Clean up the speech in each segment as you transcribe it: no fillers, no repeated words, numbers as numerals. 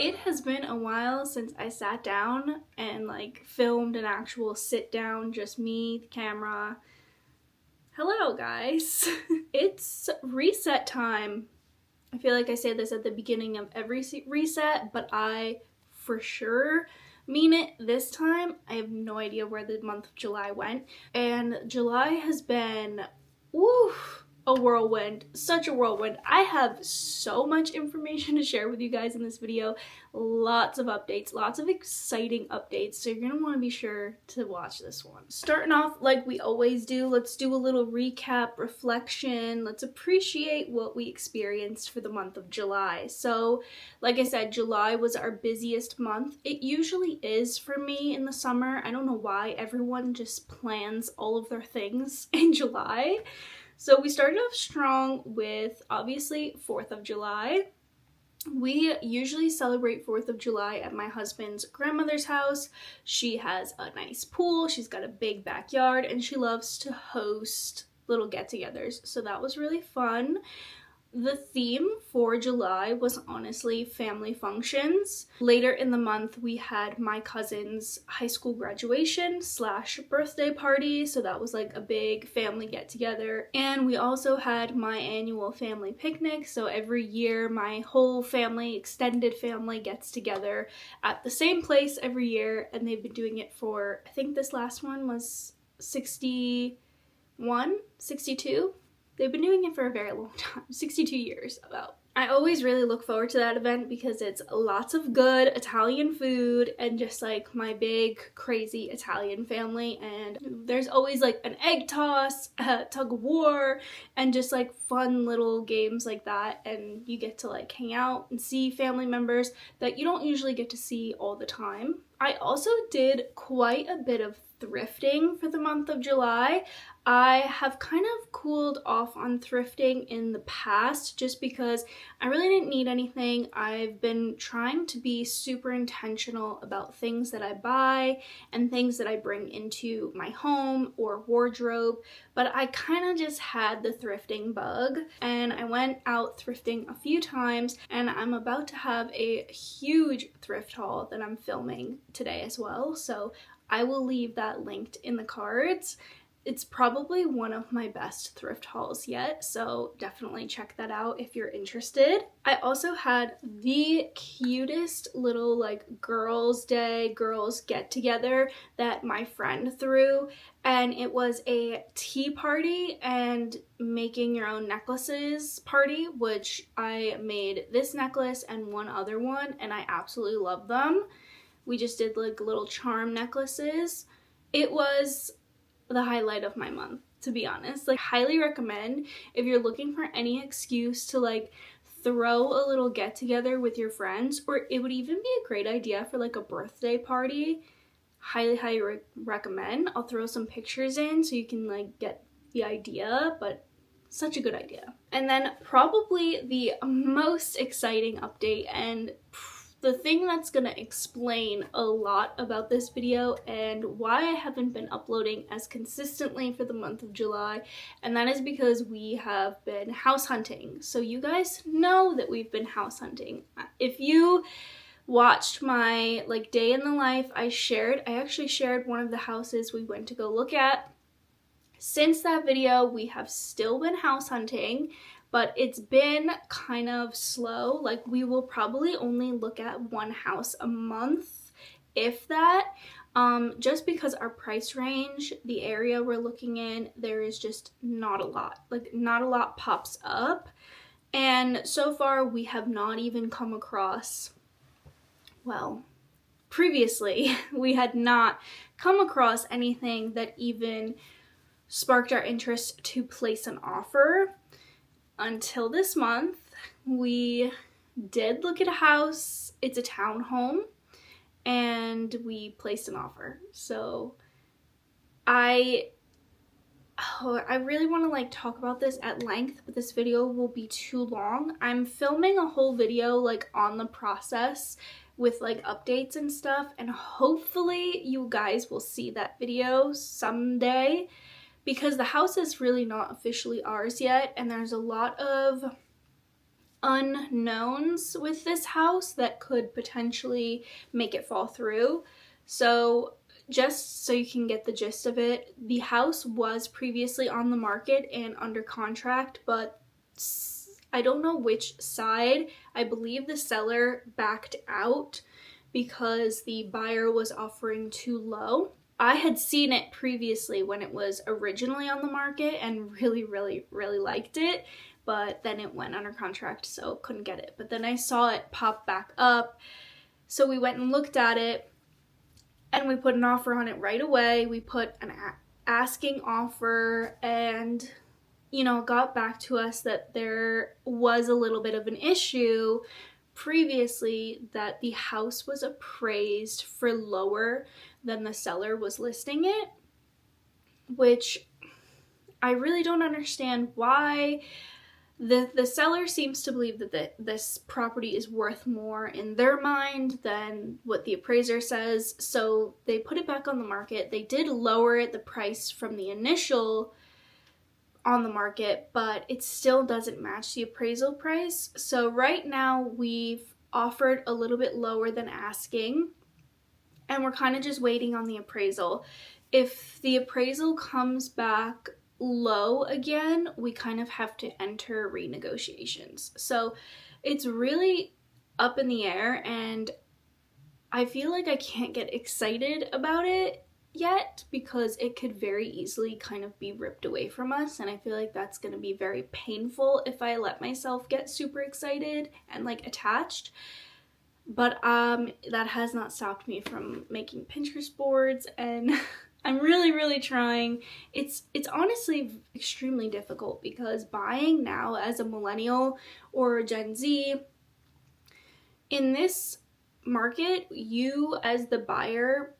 It has been a while since I sat down and like filmed an actual sit down, just me, the camera. Hello guys. It's reset time. I feel like I say this at the beginning of every reset, but I for sure mean it this time. I have no idea where the month of July went, and July has been, woof, a whirlwind, such a whirlwind. I have so much information to share with you guys in this video, lots of updates, lots of exciting updates, so you're gonna want to be sure to watch this one. Starting off like we always do, let's do a little recap, reflection, let's appreciate what we experienced for the month of July. So like I said, July was our busiest month. It usually is for me in the summer. I don't know why everyone just plans all of their things in July. So we started off strong with obviously 4th of July. We usually celebrate 4th of July at my husband's grandmother's house. She has a nice pool, she's got a big backyard, and she loves to host little get-togethers. So that was really fun. The theme for July was honestly family functions. Later in the month, we had my cousin's high school graduation / birthday party, so that was like a big family get together. And we also had my annual family picnic, so every year my whole family, extended family, gets together at the same place every year, and they've been doing it for, I think this last one was 61, 62? They've been doing it for a very long time, 62 years about. I always really look forward to that event because it's lots of good Italian food and just like my big crazy Italian family, and there's always like an egg toss, a tug of war, and just like fun little games like that, and you get to like hang out and see family members that you don't usually get to see all the time. I also did quite a bit of thrifting for the month of July. I have kind of cooled off on thrifting in the past just because I really didn't need anything. I've been trying to be super intentional about things that I buy and things that I bring into my home or wardrobe, but I kind of just had the thrifting bug, and I went out thrifting a few times, and I'm about to have a huge thrift haul that I'm filming today as well, so I will leave that linked in the cards. It's probably one of my best thrift hauls yet, so definitely check that out if you're interested. I also had the cutest little like girls' day, girls get together that my friend threw, and it was a tea party and making your own necklaces party, which I made this necklace and one other one, and I absolutely love them. We just did like little charm necklaces. It was the highlight of my month, to be honest. Like, highly recommend if you're looking for any excuse to like throw a little get together with your friends, or it would even be a great idea for like a birthday party. Highly recommend. I'll throw some pictures in so you can like get the idea, but such a good idea. And then probably the most exciting update, and the thing that's gonna explain a lot about this video and why I haven't been uploading as consistently for the month of July, and that is because we have been house hunting. So you guys know that we've been house hunting. If you watched my like day in the life, I actually shared one of the houses we went to go look at. Since that video, we have still been house hunting, but it's been kind of slow. Like, we will probably only look at one house a month, if that, just because our price range, the area we're looking in, there is just not a lot. Like, not a lot pops up, and so far we have not even come across, well, previously we had not come across anything that even sparked our interest to place an offer. Until this month, we did look at a house. It's a townhome, and we placed an offer. So I really want to like talk about this at length, but this video will be too long. I'm filming a whole video like on the process with like updates and stuff, and hopefully you guys will see that video someday, because the house is really not officially ours yet, and there's a lot of unknowns with this house that could potentially make it fall through. So just so you can get the gist of it, the house was previously on the market and under contract, but I don't know which side. I believe the seller backed out because the buyer was offering too low. I had seen it previously when it was originally on the market and really, really, really liked it, but then it went under contract, so couldn't get it. But then I saw it pop back up, so we went and looked at it, and we put an offer on it right away. We put an asking offer, and got back to us that there was a little bit of an issue previously, that the house was appraised for lower than the seller was listing it, which I really don't understand why. The seller seems to believe that this property is worth more in their mind than what the appraiser says, so they put it back on the market. They did lower the price from the initial on the market, but it still doesn't match the appraisal price. So right now we've offered a little bit lower than asking, and we're kind of just waiting on the appraisal. If the appraisal comes back low again, we kind of have to enter renegotiations. So it's really up in the air, and I feel like I can't get excited about it yet because it could very easily kind of be ripped away from us, and I feel like that's going to be very painful if I let myself get super excited and like attached. But that has not stopped me from making Pinterest boards, and I'm really trying. It's honestly extremely difficult because buying now as a millennial or a Gen Z in this market, you as the buyer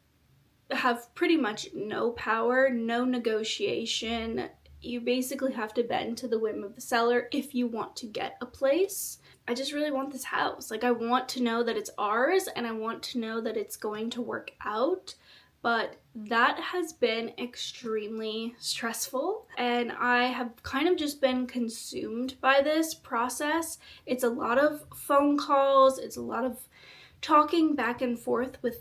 have pretty much no power, no negotiation. You basically have to bend to the whim of the seller if you want to get a place. I just really want this house. Like, I want to know that it's ours, and I want to know that it's going to work out. But that has been extremely stressful, and I have kind of just been consumed by this process. It's a lot of phone calls, it's a lot of talking back and forth with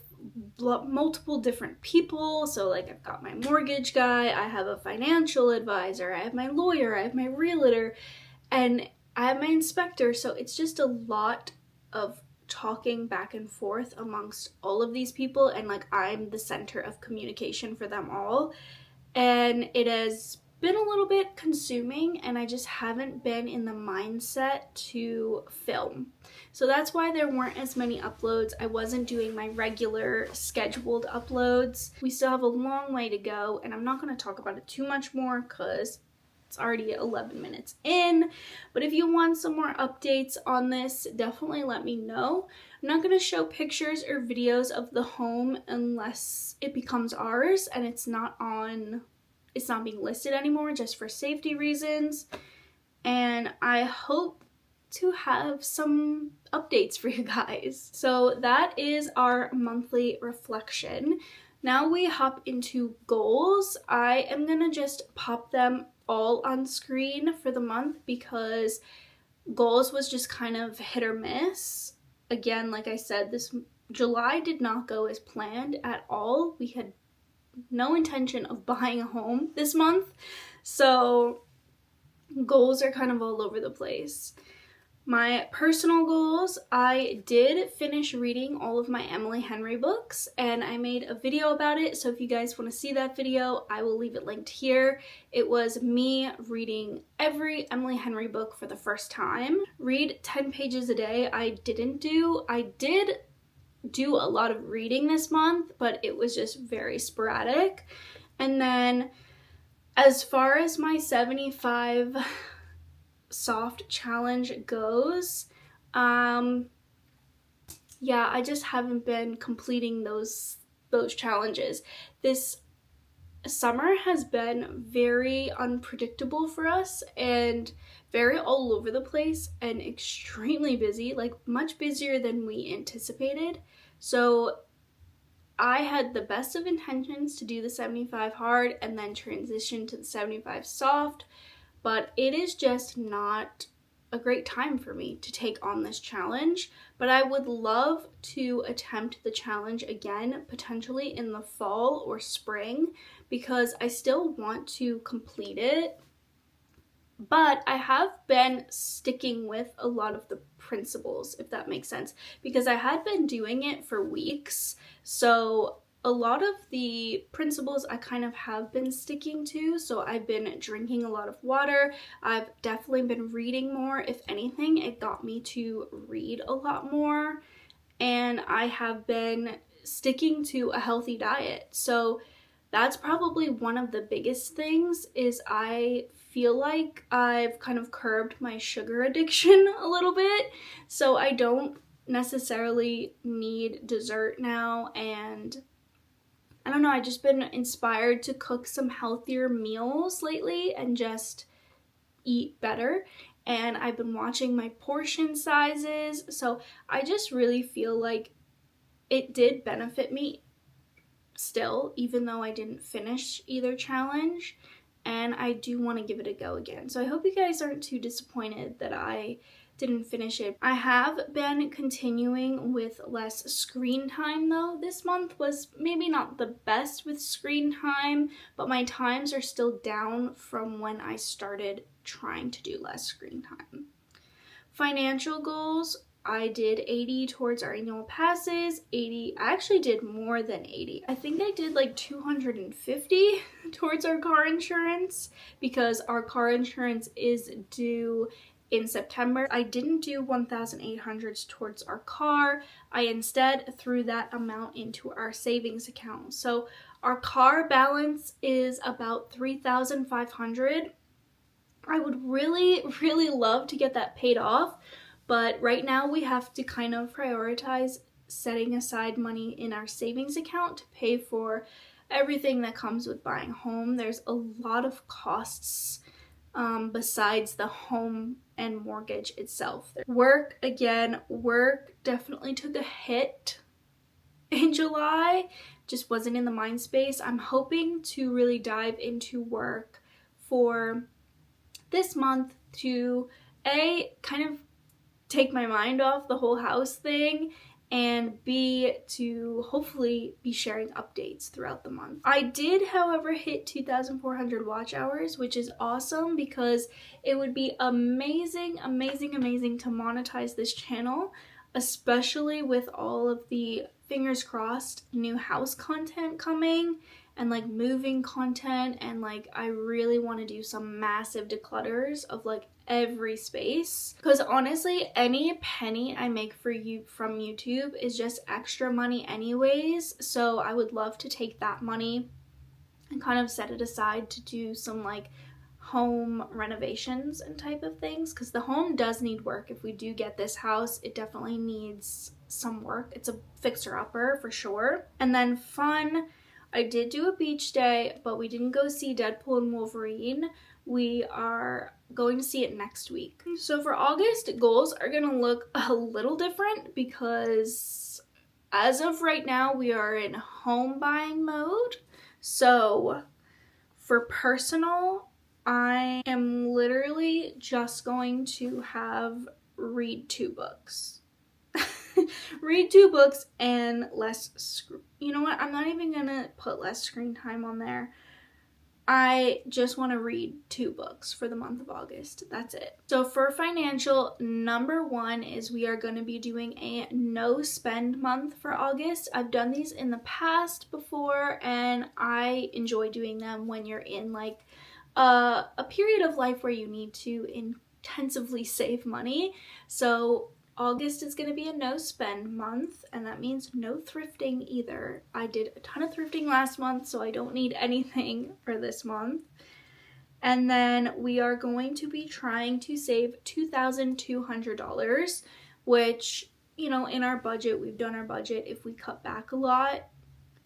multiple different people. So like, I've got my mortgage guy, I have a financial advisor, I have my lawyer, I have my realtor, and I have my inspector. So it's just a lot of talking back and forth amongst all of these people, and like, I'm the center of communication for them all, and it has been a little bit consuming, and I just haven't been in the mindset to film. So that's why there weren't as many uploads. I wasn't doing my regular scheduled uploads. We still have a long way to go, and I'm not going to talk about it too much more because it's already 11 minutes in. But if you want some more updates on this, definitely let me know. I'm not going to show pictures or videos of the home unless it becomes ours and it's not being listed anymore, just for safety reasons. And I hope to have some updates for you guys. So that is our monthly reflection. Now we hop into goals. I am gonna just pop them all on screen for the month because goals was just kind of hit or miss. Again, like I said, this July did not go as planned at all. We had no intention of buying a home this month, so goals are kind of all over the place. My personal goals, I did finish reading all of my Emily Henry books, and I made a video about it, so if you guys want to see that video, I will leave it linked here. It was me reading every Emily Henry book for the first time. Read 10 pages a day, I did do a lot of reading this month, but it was just very sporadic. And then as far as my 75 soft challenge goes, yeah, I just haven't been completing those challenges. This summer has been very unpredictable for us and very all over the place and extremely busy, like much busier than we anticipated. So I had the best of intentions to do the 75 hard and then transition to the 75 soft, but it is just not a great time for me to take on this challenge, but I would love to attempt the challenge again, potentially in the fall or spring, because I still want to complete it. But I have been sticking with a lot of the principles, if that makes sense, because I had been doing it for weeks. So a lot of the principles I kind of have been sticking to. So I've been drinking a lot of water. I've definitely been reading more. If anything, it got me to read a lot more. And I have been sticking to a healthy diet. So that's probably one of the biggest things, is I feel like I've kind of curbed my sugar addiction a little bit. So I don't necessarily need dessert now, and I don't know, I've just been inspired to cook some healthier meals lately and just eat better. And I've been watching my portion sizes. So I just really feel like it did benefit me still, even though I didn't finish either challenge. And I do want to give it a go again. So I hope you guys aren't too disappointed that I didn't finish it. I have been continuing with less screen time though. This month was maybe not the best with screen time, but my times are still down from when I started trying to do less screen time. Financial goals, I did 80 towards our annual passes, 80, I actually did more than 80. I think I did like 250 towards our car insurance, because our car insurance is due in September. I didn't do 1,800 towards our car. I instead threw that amount into our savings account. So our car balance is about 3,500. I would really, really love to get that paid off, but right now we have to kind of prioritize setting aside money in our savings account to pay for everything that comes with buying a home. There's a lot of costs besides the home and mortgage itself. Work definitely took a hit in July, just wasn't in the mind space. I'm hoping to really dive into work for this month to kind of take my mind off the whole house thing, and B, to hopefully be sharing updates throughout the month. I did, however, hit 2,400 watch hours, which is awesome, because it would be amazing to monetize this channel, especially with all of the, fingers crossed, new house content coming, and like moving content, and like I really want to do some massive declutters of like every space, because honestly any penny I make for you from YouTube is just extra money anyways. So I would love to take that money and kind of set it aside to do some like home renovations and type of things, because the home does need work. If we do get this house, it definitely needs some work. It's a fixer-upper for sure. And then fun, I did do a beach day, but we didn't go see Deadpool and Wolverine. We are going to see it next week. So for August, goals are gonna look a little different, because as of right now, we are in home buying mode. So for personal, I am literally just going to read 2 books. Read 2 books and you know what? I'm not even gonna put less screen time on there. I just want to read 2 books for the month of August. That's it. So for financial, number 1 is we are going to be doing a no spend month for August. I've done these in the past before, and I enjoy doing them when you're in like a period of life where you need to intensively save money. So August is going to be a no spend month, and that means no thrifting either. I did a ton of thrifting last month, so I don't need anything for this month. And then we are going to be trying to save $2,200, which, you know, in our budget, we've done our budget. If we cut back a lot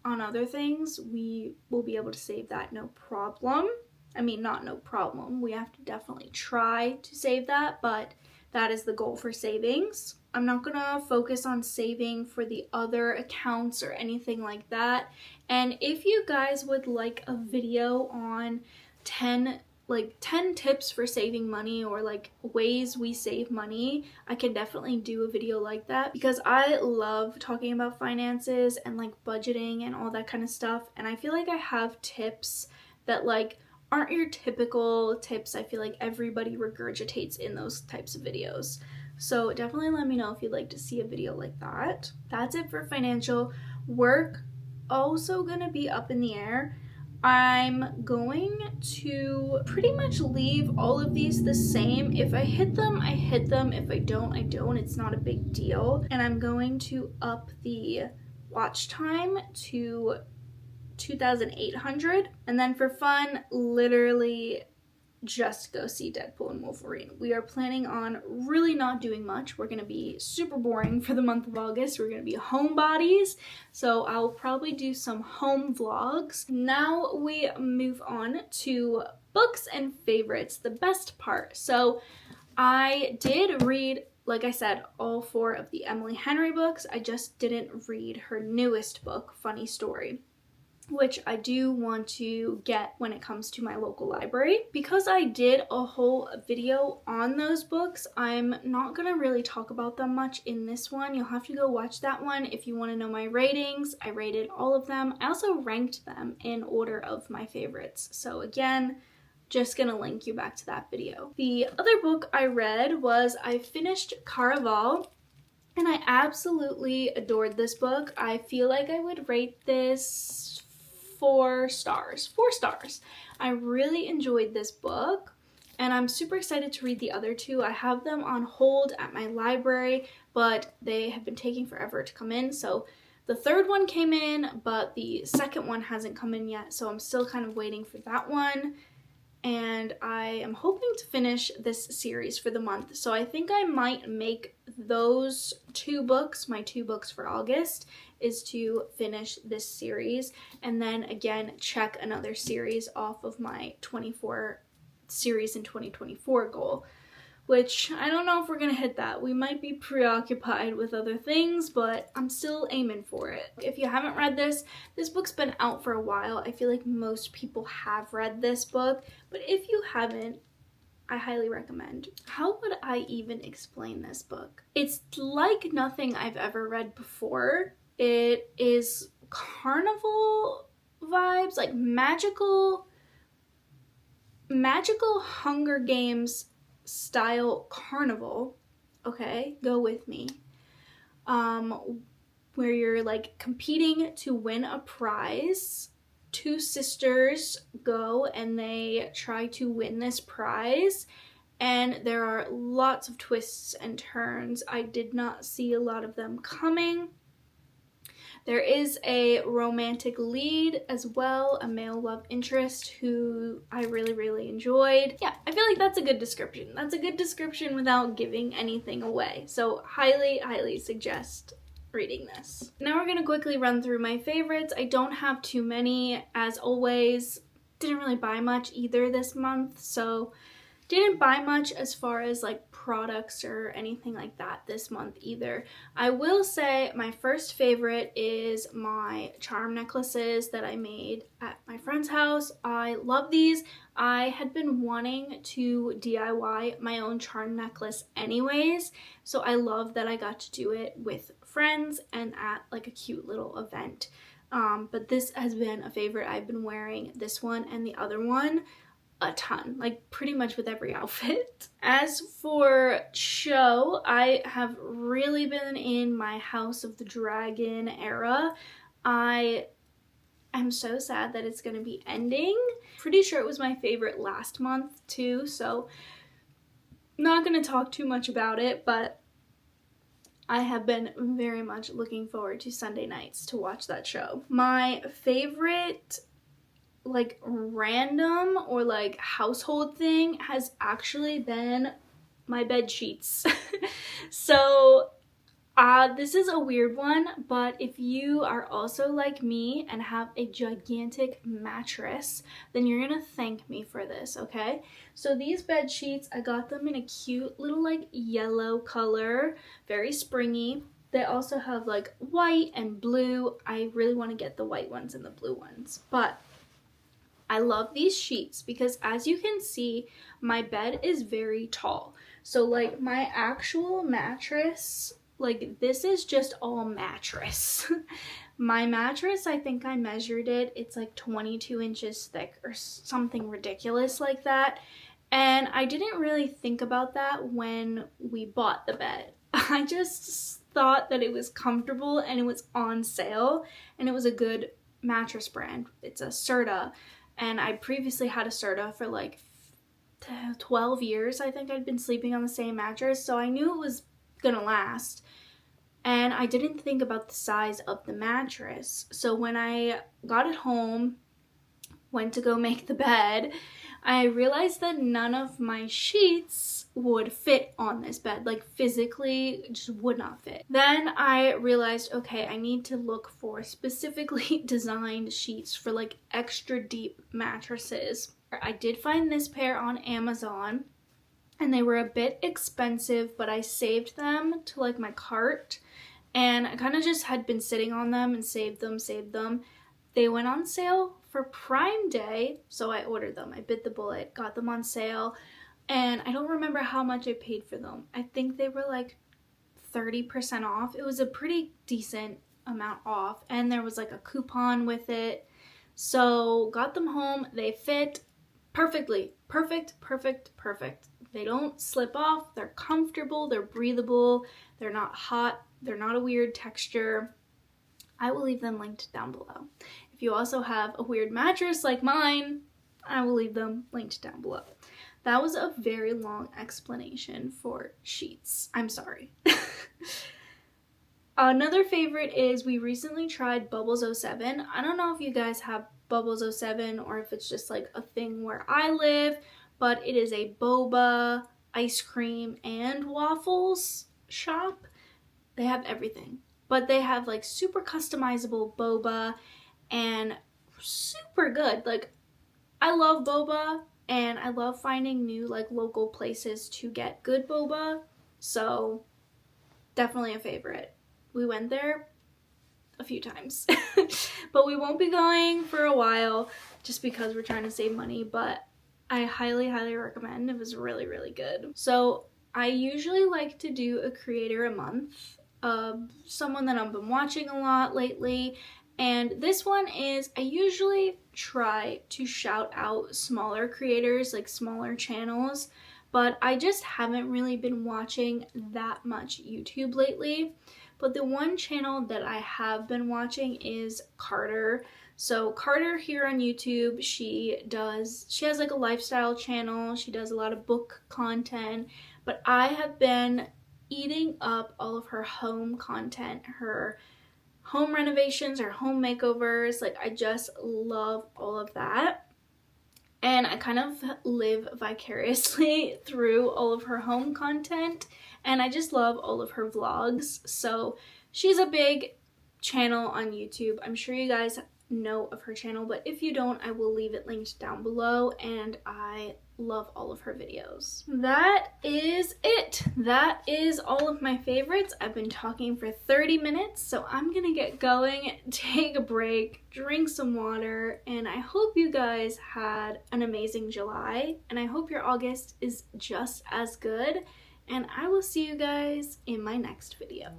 on other things, we will be able to save that no problem. I mean, not no problem. We have to definitely try to save that, but that is the goal for savings. I'm not gonna focus on saving for the other accounts or anything like that. And if you guys would like a video on 10 like 10 tips for saving money, or like ways we save money, I can definitely do a video like that, because I love talking about finances and like budgeting and all that kind of stuff. And I feel like I have tips that like aren't your typical tips. I feel like everybody regurgitates in those types of videos. So definitely let me know if you'd like to see a video like that. That's it for financial. Work, also gonna be up in the air. I'm going to pretty much leave all of these the same. If I hit them, I hit them. If I don't, I don't. It's not a big deal. And I'm going to up the watch time to 2,800. And then for fun, literally just go see Deadpool and Wolverine. We are planning on really not doing much. We're going to be super boring for the month of August. We're going to be homebodies, so I'll probably do some home vlogs. Now we move on to books and favorites, the best part. So I did read, like I said, all 4 of the Emily Henry books. I just didn't read her newest book, Funny Story, which I do want to get when it comes to my local library. Because I did a whole video on those books, I'm not gonna really talk about them much in this one. You'll have to go watch that one if you want to know my ratings. I rated all of them. I also ranked them in order of my favorites. So again, just gonna link you back to that video. The other book I read was, I finished Caraval, and I absolutely adored this book. I feel like I would rate this 4 stars. 4 stars. I really enjoyed this book, and I'm super excited to read the other 2. I have them on hold at my library, but they have been taking forever to come in. So the 3rd one came in, but the 2nd one hasn't come in yet, so I'm still kind of waiting for that one. And I am hoping to finish this series for the month. So I think I might make those 2 books, my 2 books for August, is to finish this series, and then again check another series off of my 24 series in 2024 goal, which I don't know if we're gonna hit that. We might be preoccupied with other things, but I'm still aiming for it. If you haven't read this book's been out for a while. I feel like most people have read this book, but if you haven't, I highly recommend. How would I even explain this book? It's like nothing I've ever read before. It is carnival vibes, like magical Hunger Games style carnival. Okay, go with me. Where you're like competing to win a prize. 2 sisters go and they try to win this prize, and there are lots of twists and turns. I did not see a lot of them coming. There is a romantic lead as well, a male love interest who I really, really enjoyed. Yeah, I feel like that's a good description. That's a good description without giving anything away. So highly, highly suggest reading this. Now we're gonna quickly run through my favorites. I don't have too many, as always. Didn't really buy much either this month, so didn't buy much as far as like products or anything like that this month either. I will say my first favorite is my charm necklaces that I made at my friend's house. I love these. I had been wanting to DIY my own charm necklace anyways, so I love that I got to do it with friends and at like a cute little event. But this has been a favorite. I've been wearing this one and the other one a ton, like pretty much with every outfit. As for show, I have really been in my House of the Dragon era. I am so sad that it's gonna be ending. Pretty sure it was my favorite last month too, so not gonna talk too much about it, but I have been very much looking forward to Sunday nights to watch that show. My favorite like random or like household thing has actually been my bed sheets. So this is a weird one, but if you are also like me and have a gigantic mattress, then you're gonna thank me for this, okay? So these bed sheets, I got them in a cute little like yellow color, very springy. They also have like white and blue. I really want to get the white ones and the blue ones, but I love these sheets because, as you can see, my bed is very tall. So like my actual mattress, like this is just all mattress. My mattress, I think I measured it, it's like 22 inches thick or something ridiculous like that. And I didn't really think about that when we bought the bed. I just thought that it was comfortable and it was on sale and it was a good mattress brand. It's a Serta, and I previously had a Serta for like 12 years. I think I'd been sleeping on the same mattress, so I knew it was gonna last. And I didn't think about the size of the mattress. So when I got it home, went to go make the bed, I realized that none of my sheets would fit on this bed, like physically just would not fit. Then I realized, okay, I need to look for specifically designed sheets for like extra deep mattresses. I did find this pair on Amazon and they were a bit expensive, but I saved them to like my cart, and I kind of just had been sitting on them and saved them. They went on sale for Prime Day, so I ordered them. I bit the bullet, got them on sale, and I don't remember how much I paid for them. I think they were like 30% off. It was a pretty decent amount off, and there was like a coupon with it. So got them home. They fit perfectly. Perfect. They don't slip off. They're comfortable. They're breathable. They're not hot. They're not a weird texture. I will leave them linked down below. If you also have a weird mattress like mine, I will leave them linked down below. That was a very long explanation for sheets. I'm sorry. Another favorite is we recently tried Bubbles 07. I don't know if you guys have Bubbles 07 or if it's just like a thing where I live, but it is a boba, ice cream, and waffles shop. They have everything, but they have like super customizable boba and super good. Like, I love boba and I love finding new like local places to get good boba, so definitely a favorite. We went there a few times, but we won't be going for a while just because we're trying to save money, but I highly recommend. It was really good. So I usually like to do a creator a month, someone that I've been watching a lot lately, and this one is, I usually try to shout out smaller creators, like smaller channels, but I just haven't really been watching that much YouTube lately. But the one channel that I have been watching is Carter. So Carter here on YouTube, she has like a lifestyle channel. She does a lot of book content, but I have been eating up all of her home content, her home renovations, her home makeovers. Like, I just love all of that. And I kind of live vicariously through all of her home content, and I just love all of her vlogs. So she's a big channel on YouTube. I'm sure you guys know of her channel, but if you don't, I will leave it linked down below, and I love all of her videos. That is it. That is all of my favorites. I've been talking for 30 minutes, so I'm gonna get going, take a break, drink some water, and I hope you guys had an amazing July, and I hope your August is just as good, and I will see you guys in my next video.